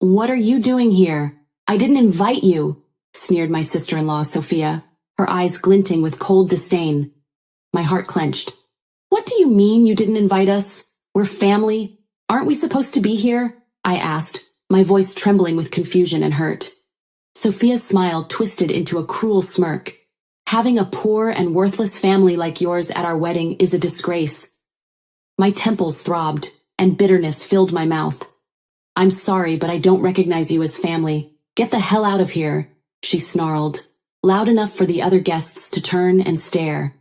"What are you doing here? I didn't invite you," sneered my sister-in-law, Sophia, her eyes glinting with cold disdain. My heart clenched. "What do you mean you didn't invite us? We're family. Aren't we supposed to be here?" I asked, my voice trembling with confusion and hurt. Sophia's smile twisted into a cruel smirk. "Having a poor and worthless family like yours at our wedding is a disgrace." My temples throbbed, and bitterness filled my mouth. "I'm sorry, but I don't recognize you as family. Get the hell out of here," she snarled, loud enough for the other guests to turn and stare.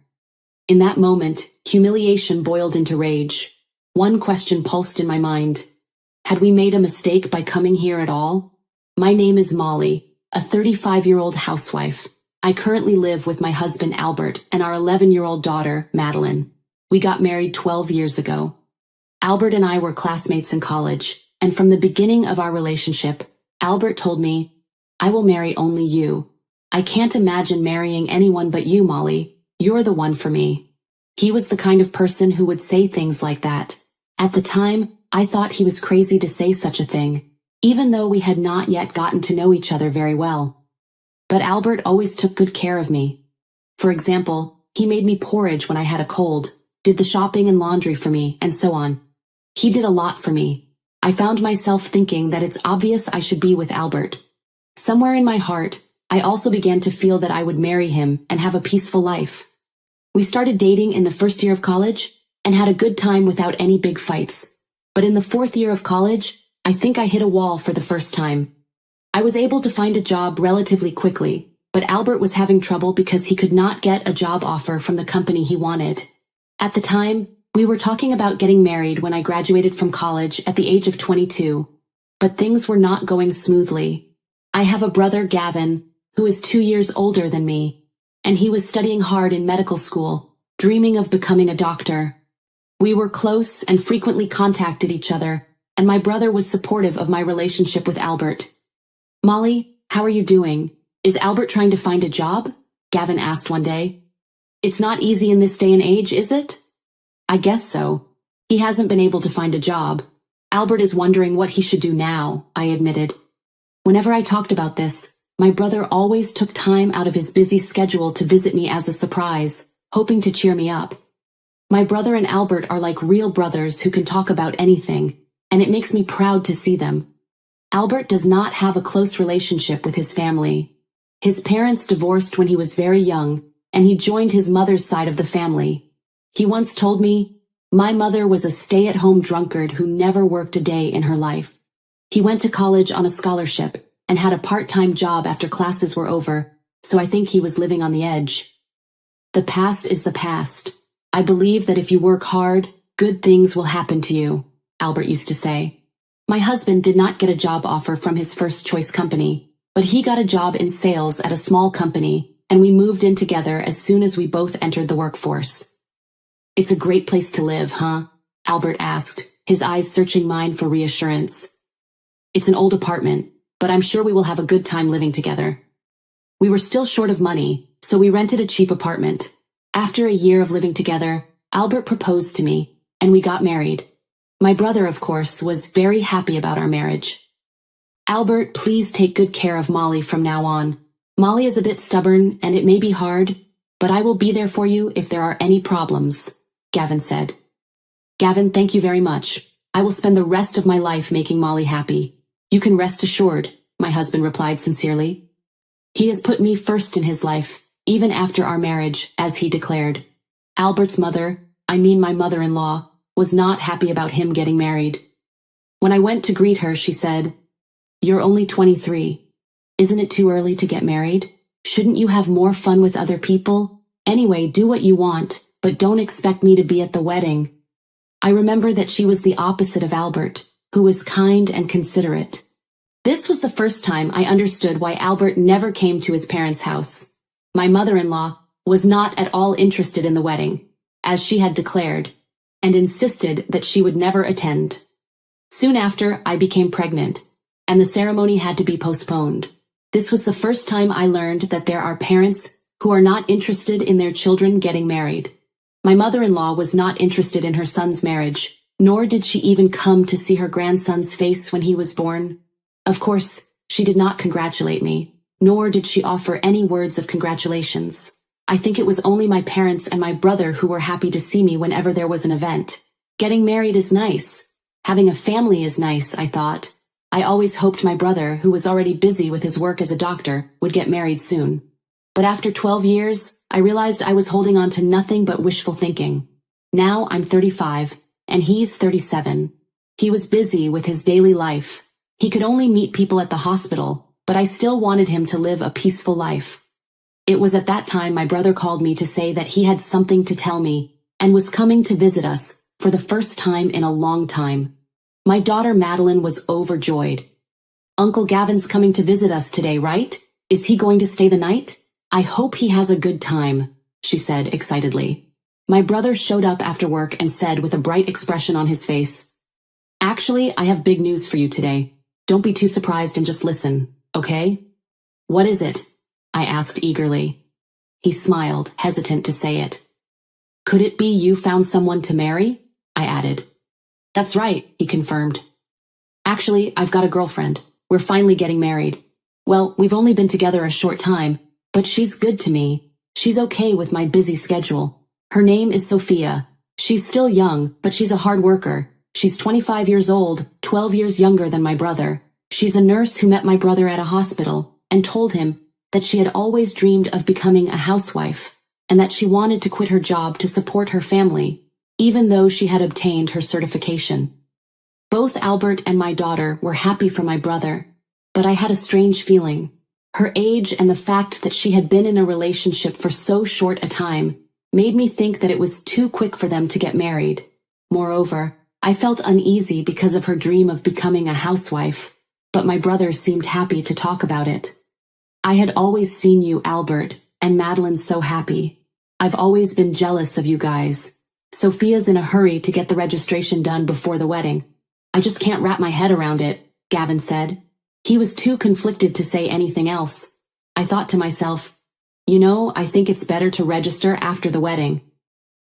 In that moment, humiliation boiled into rage. One question pulsed in my mind. Had we made a mistake by coming here at all? My name is Molly, a 35-year-old housewife. I currently live with my husband Albert and our 11-year-old daughter, Madeline. We got married 12 years ago. Albert and I were classmates in college, and from the beginning of our relationship, Albert told me, "I will marry only you. I can't imagine marrying anyone but you, Molly. You're the one for me." He was the kind of person who would say things like that. At the time, I thought he was crazy to say such a thing, even though we had not yet gotten to know each other very well. But Albert always took good care of me. For example, he made me porridge when I had a cold, did the shopping and laundry for me, and so on. He did a lot for me. I found myself thinking that it's obvious I should be with Albert. Somewhere in my heart, I also began to feel that I would marry him and have a peaceful life. We started dating in the first year of college and had a good time without any big fights. But in the fourth year of college, I think I hit a wall for the first time. I was able to find a job relatively quickly, but Albert was having trouble because he could not get a job offer from the company he wanted. At the time, we were talking about getting married when I graduated from college at the age of 22, but things were not going smoothly. I have a brother, Gavin, who is 2 years older than me, and he was studying hard in medical school, dreaming of becoming a doctor. We were close and frequently contacted each other, and my brother was supportive of my relationship with Albert. "Molly, how are you doing? Is Albert trying to find a job?" Gavin asked one day. "It's not easy in this day and age, is it?" "I guess so. He hasn't been able to find a job. Albert is wondering what he should do now," I admitted. Whenever I talked about this, my brother always took time out of his busy schedule to visit me as a surprise, hoping to cheer me up. My brother and Albert are like real brothers who can talk about anything, and it makes me proud to see them. Albert does not have a close relationship with his family. His parents divorced when he was very young, and he joined his mother's side of the family. He once told me, "My mother was a stay-at-home drunkard who never worked a day in her life. He went to college on a scholarship and had a part-time job after classes were over, so I think he was living on the edge." The past is the past. I believe that if you work hard, good things will happen to you, Albert used to say. My husband did not get a job offer from his first-choice company, but he got a job in sales at a small company, and we moved in together as soon as we both entered the workforce. "It's a great place to live, huh?" Albert asked, his eyes searching mine for reassurance. "It's an old apartment, but I'm sure we will have a good time living together." We were still short of money, so we rented a cheap apartment. After a year of living together, Albert proposed to me, and we got married. My brother, of course, was very happy about our marriage. "Albert, please take good care of Molly from now on. Molly is a bit stubborn, and it may be hard, but I will be there for you if there are any problems," Gavin said. "Gavin, thank you very much. I will spend the rest of my life making Molly happy. You can rest assured," my husband replied sincerely. "He has put me first in his life, even after our marriage," as he declared. Albert's mother, I mean my mother-in-law, was not happy about him getting married. When I went to greet her, she said, "You're only 23. Isn't it too early to get married? Shouldn't you have more fun with other people? Anyway, do what you want, but don't expect me to be at the wedding." I remember that she was the opposite of Albert, who was kind and considerate. This was the first time I understood why Albert never came to his parents' house. My mother-in-law was not at all interested in the wedding, as she had declared, and insisted that she would never attend. Soon after, I became pregnant, and the ceremony had to be postponed. This was the first time I learned that there are parents who are not interested in their children getting married. My mother-in-law was not interested in her son's marriage, nor did she even come to see her grandson's face when he was born. Of course, she did not congratulate me, nor did she offer any words of congratulations. I think it was only my parents and my brother who were happy to see me whenever there was an event. Getting married is nice. Having a family is nice, I thought. I always hoped my brother, who was already busy with his work as a doctor, would get married soon. But after 12 years, I realized I was holding on to nothing but wishful thinking. Now I'm 35, and he's 37. He was busy with his daily life. He could only meet people at the hospital, but I still wanted him to live a peaceful life. It was at that time my brother called me to say that he had something to tell me, and was coming to visit us for the first time in a long time. My daughter Madeline was overjoyed. "Uncle Gavin's coming to visit us today, right? Is he going to stay the night? I hope he has a good time," she said excitedly. My brother showed up after work and said with a bright expression on his face, "Actually, I have big news for you today. Don't be too surprised and just listen, okay?" "What is it?" I asked eagerly. He smiled, hesitant to say it. "Could it be you found someone to marry?" I added. "That's right," he confirmed. "Actually, I've got a girlfriend. We're finally getting married. Well, we've only been together a short time, but she's good to me. She's okay with my busy schedule. Her name is Sophia. She's still young, but she's a hard worker. She's 25 years old, 12 years younger than my brother. She's a nurse who met my brother at a hospital and told him that she had always dreamed of becoming a housewife and that she wanted to quit her job to support her family, even though she had obtained her certification. Both Albert and my daughter were happy for my brother, but I had a strange feeling. Her age and the fact that she had been in a relationship for so short a time made me think that it was too quick for them to get married. Moreover, I felt uneasy because of her dream of becoming a housewife, but my brother seemed happy to talk about it. "I had always seen you, Albert, and Madeline so happy. I've always been jealous of you guys. Sophia's in a hurry to get the registration done before the wedding. I just can't wrap my head around it," Gavin said. He was too conflicted to say anything else. I thought to myself, I think it's better to register after the wedding.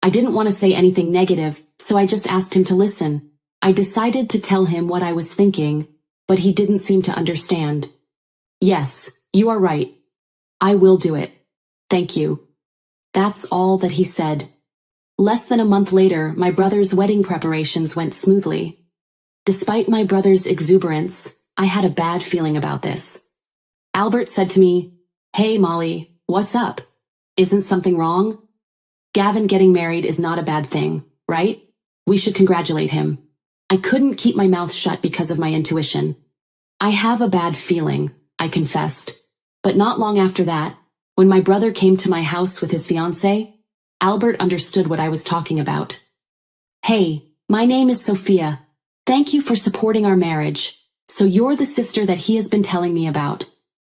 I didn't want to say anything negative, so I just asked him to listen. I decided to tell him what I was thinking, but he didn't seem to understand. "Yes, you are right. I will do it. Thank you." That's all that he said. Less than a month later, my brother's wedding preparations went smoothly. Despite my brother's exuberance, I had a bad feeling about this. Albert said to me, "Hey Molly, what's up? Isn't something wrong? Gavin getting married is not a bad thing, right? We should congratulate him." I couldn't keep my mouth shut because of my intuition. "I have a bad feeling," I confessed. But not long after that, when my brother came to my house with his fiancée, Albert understood what I was talking about. "Hey, my name is Sophia. Thank you for supporting our marriage. So you're the sister that he has been telling me about.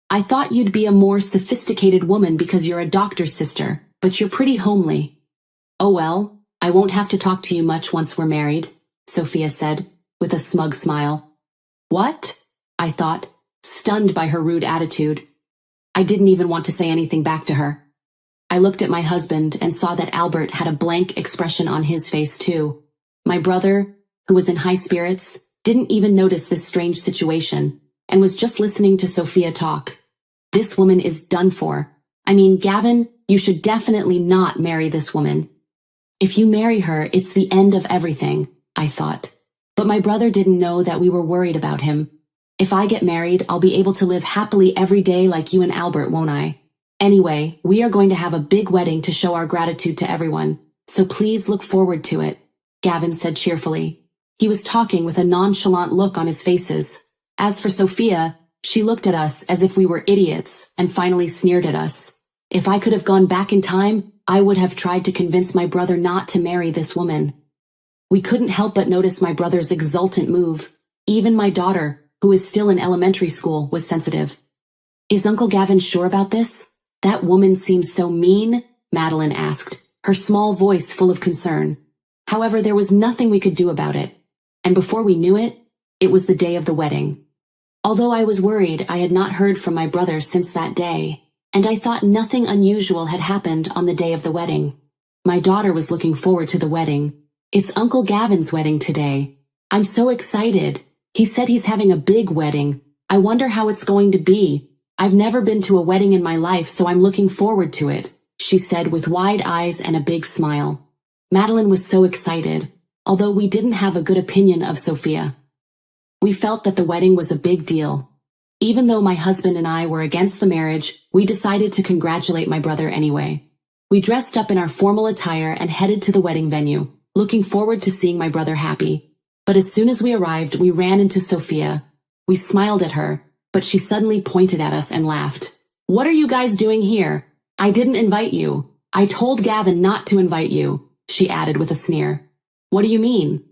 I thought you'd be a more sophisticated woman because you're a doctor's sister, but you're pretty homely." "Oh well, I won't have to talk to you much once we're married," Sophia said, with a smug smile. "What?" I thought, stunned by her rude attitude. I didn't even want to say anything back to her. I looked at my husband and saw that Albert had a blank expression on his face too. My brother, who was in high spirits, didn't even notice this strange situation and was just listening to Sophia talk. This woman is done for. I mean, Gavin, you should definitely not marry this woman. If you marry her, it's the end of everything, I thought. But my brother didn't know that we were worried about him. If I get married, I'll be able to live happily every day like you and Albert, won't I? Anyway, we are going to have a big wedding to show our gratitude to everyone, so please look forward to it, Gavin said cheerfully. He was talking with a nonchalant look on his faces. As for Sophia, she looked at us as if we were idiots and finally sneered at us. If I could have gone back in time, I would have tried to convince my brother not to marry this woman. We couldn't help but notice my brother's exultant move. Even my daughter, who is still in elementary school, was sensitive. "Is Uncle Gavin sure about this? That woman seems so mean," Madeline asked, her small voice full of concern. However, there was nothing we could do about it. And before we knew it, it was the day of the wedding. Although I was worried, I had not heard from my brother since that day, and I thought nothing unusual had happened on the day of the wedding. My daughter was looking forward to the wedding. "It's Uncle Gavin's wedding today. I'm so excited. He said he's having a big wedding. I wonder how it's going to be. I've never been to a wedding in my life, so I'm looking forward to it, she said with wide eyes and a big smile. Madeline was so excited, although we didn't have a good opinion of Sophia. We felt that the wedding was a big deal. Even though my husband and I were against the marriage, we decided to congratulate my brother anyway. We dressed up in our formal attire and headed to the wedding venue, looking forward to seeing my brother happy. But as soon as we arrived, we ran into Sophia. We smiled at her, but she suddenly pointed at us and laughed. "What are you guys doing here? I didn't invite you. I told Gavin not to invite you," she added with a sneer. "What do you mean?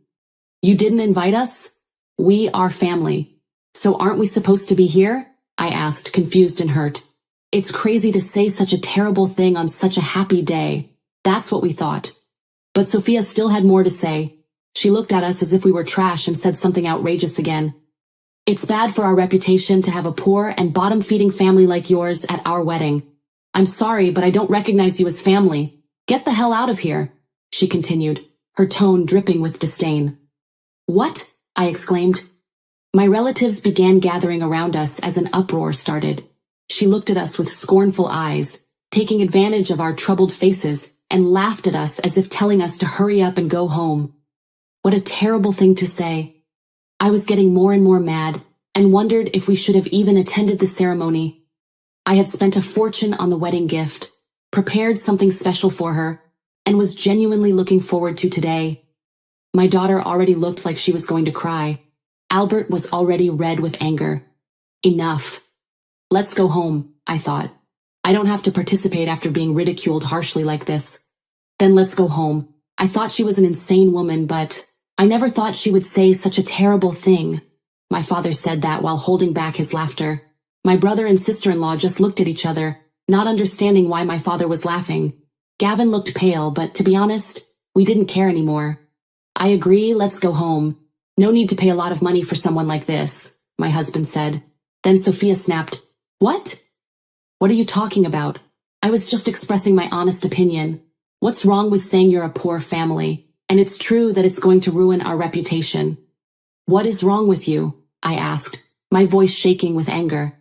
You didn't invite us? We are family. So aren't we supposed to be here?" I asked, confused and hurt. It's crazy to say such a terrible thing on such a happy day. That's what we thought. But Sophia still had more to say. She looked at us as if we were trash and said something outrageous again. "It's bad for our reputation to have a poor and bottom-feeding family like yours at our wedding. I'm sorry, but I don't recognize you as family. Get the hell out of here," she continued, her tone dripping with disdain. "What?" I exclaimed. My relatives began gathering around us as an uproar started. She looked at us with scornful eyes, taking advantage of our troubled faces, and laughed at us as if telling us to hurry up and go home. What a terrible thing to say. I was getting more and more mad, and wondered if we should have even attended the ceremony. I had spent a fortune on the wedding gift, prepared something special for her, and was genuinely looking forward to today. My daughter already looked like she was going to cry. Albert was already red with anger. Enough. Let's go home, I thought. I don't have to participate after being ridiculed harshly like this. Then let's go home. I thought she was an insane woman, but I never thought she would say such a terrible thing. My father said that while holding back his laughter. My brother and sister-in-law just looked at each other, not understanding why my father was laughing. Gavin looked pale, but to be honest, we didn't care anymore. "I agree, let's go home. No need to pay a lot of money for someone like this," my husband said. Then Sophia snapped, "What? What are you talking about? I was just expressing my honest opinion. What's wrong with saying you're a poor family? And it's true that it's going to ruin our reputation." "What is wrong with you?" I asked, my voice shaking with anger.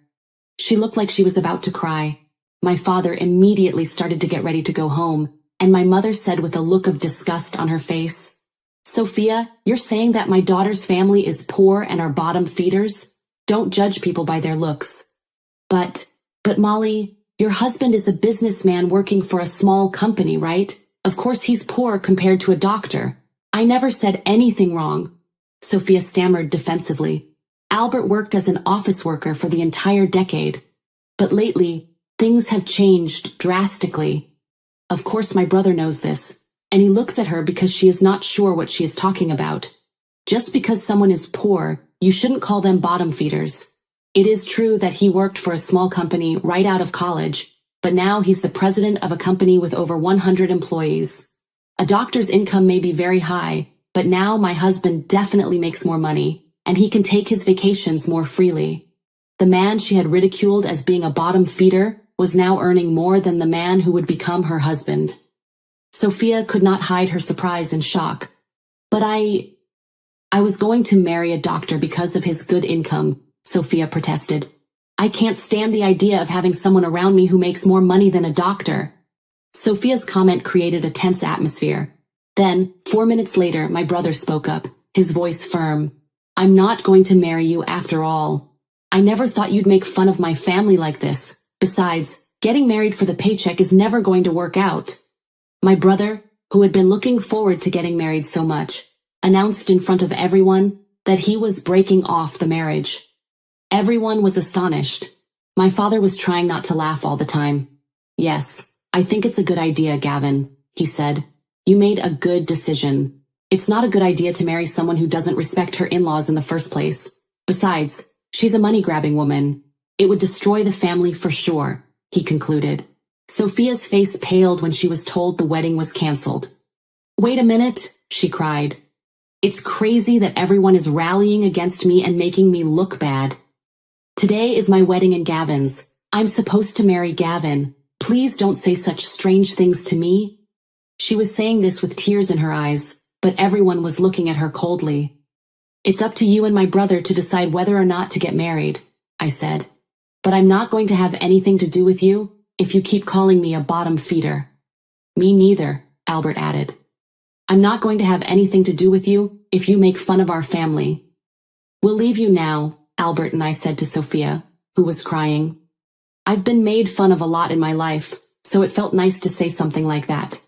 She looked like she was about to cry. My father immediately started to get ready to go home, and my mother said with a look of disgust on her face, "Sophia, you're saying that my daughter's family is poor and are bottom feeders? Don't judge people by their looks." But Molly, your husband is a businessman working for a small company, right? Of course he's poor compared to a doctor. I never said anything wrong." Sophia stammered defensively. "Albert worked as an office worker for the entire decade. But lately, things have changed drastically. Of course my brother knows this, and he looks at her because she is not sure what she is talking about. Just because someone is poor, you shouldn't call them bottom feeders. It is true that he worked for a small company right out of college, but now he's the president of a company with over 100 employees. A doctor's income may be very high, but now my husband definitely makes more money, and he can take his vacations more freely. The man she had ridiculed as being a bottom feeder was now earning more than the man who would become her husband." Sophia could not hide her surprise and shock. "But I was going to marry a doctor because of his good income," Sophia protested. "I can't stand the idea of having someone around me who makes more money than a doctor." Sophia's comment created a tense atmosphere. Then, 4 minutes later, my brother spoke up, his voice firm. "I'm not going to marry you after all. I never thought you'd make fun of my family like this. Besides, getting married for the paycheck is never going to work out." My brother, who had been looking forward to getting married so much, announced in front of everyone that he was breaking off the marriage. Everyone was astonished. My father was trying not to laugh all the time. "Yes, I think it's a good idea, Gavin," he said. "You made a good decision. It's not a good idea to marry someone who doesn't respect her in-laws in the first place. Besides, she's a money-grabbing woman. It would destroy the family for sure," he concluded. Sophia's face paled when she was told the wedding was cancelled. "Wait a minute," she cried. "It's crazy that everyone is rallying against me and making me look bad. Today is my wedding and Gavin's. I'm supposed to marry Gavin. Please don't say such strange things to me." She was saying this with tears in her eyes, but everyone was looking at her coldly. "It's up to you and my brother to decide whether or not to get married. I said. But I'm not going to have anything to do with you if you keep calling me a bottom feeder. Me neither, Albert added. I'm not going to have anything to do with you if you make fun of our family. We'll leave you now, Albert and I said to Sophia, who was crying. I've been made fun of a lot in my life, so it felt nice to say something like that.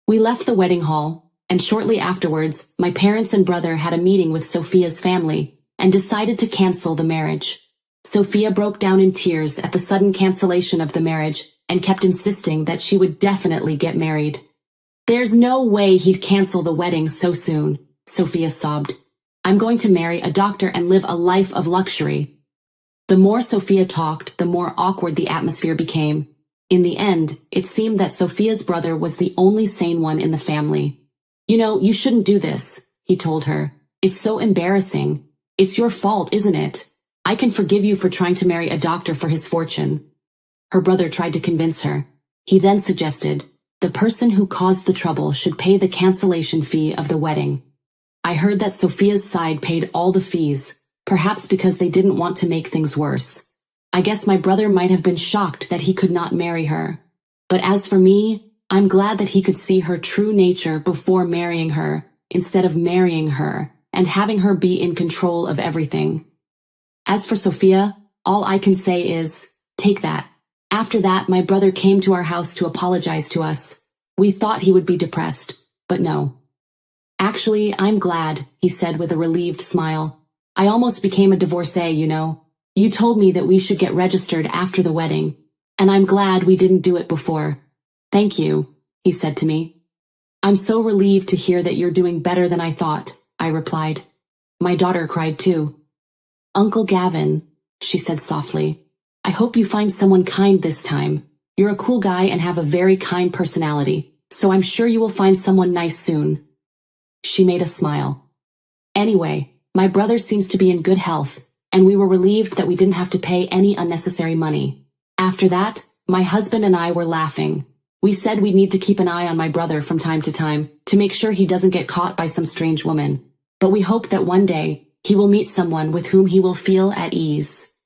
We left the wedding hall, and shortly afterwards, my parents and brother had a meeting with Sophia's family and decided to cancel the marriage. Sophia broke down in tears at the sudden cancellation of the marriage and kept insisting that she would definitely get married. There's no way he'd cancel the wedding so soon, Sophia sobbed. I'm going to marry a doctor and live a life of luxury. The more Sophia talked, the more awkward the atmosphere became. In the end, it seemed that Sophia's brother was the only sane one in the family. You know, you shouldn't do this, he told her. It's so embarrassing. It's your fault, isn't it? I can forgive you for trying to marry a doctor for his fortune. Her brother tried to convince her. He then suggested, the person who caused the trouble should pay the cancellation fee of the wedding. I heard that Sophia's side paid all the fees, perhaps because they didn't want to make things worse. I guess my brother might have been shocked that he could not marry her. But as for me, I'm glad that he could see her true nature before marrying her, instead of marrying her and having her be in control of everything. As for Sophia, all I can say is, take that. After that, my brother came to our house to apologize to us. We thought he would be depressed, but no. Actually, I'm glad, he said with a relieved smile. I almost became a divorcee, you know. You told me that we should get registered after the wedding, and I'm glad we didn't do it before. Thank you, he said to me. I'm so relieved to hear that you're doing better than I thought, I replied. My daughter cried too. Uncle Gavin, she said softly, I hope you find someone kind this time. You're a cool guy and have a very kind personality, so I'm sure you will find someone nice soon. She made a smile. Anyway, my brother seems to be in good health, and we were relieved that we didn't have to pay any unnecessary money. After that, my husband and I were laughing. We said we'd need to keep an eye on my brother from time to make sure he doesn't get caught by some strange woman. But we hope that one day, he will meet someone with whom he will feel at ease.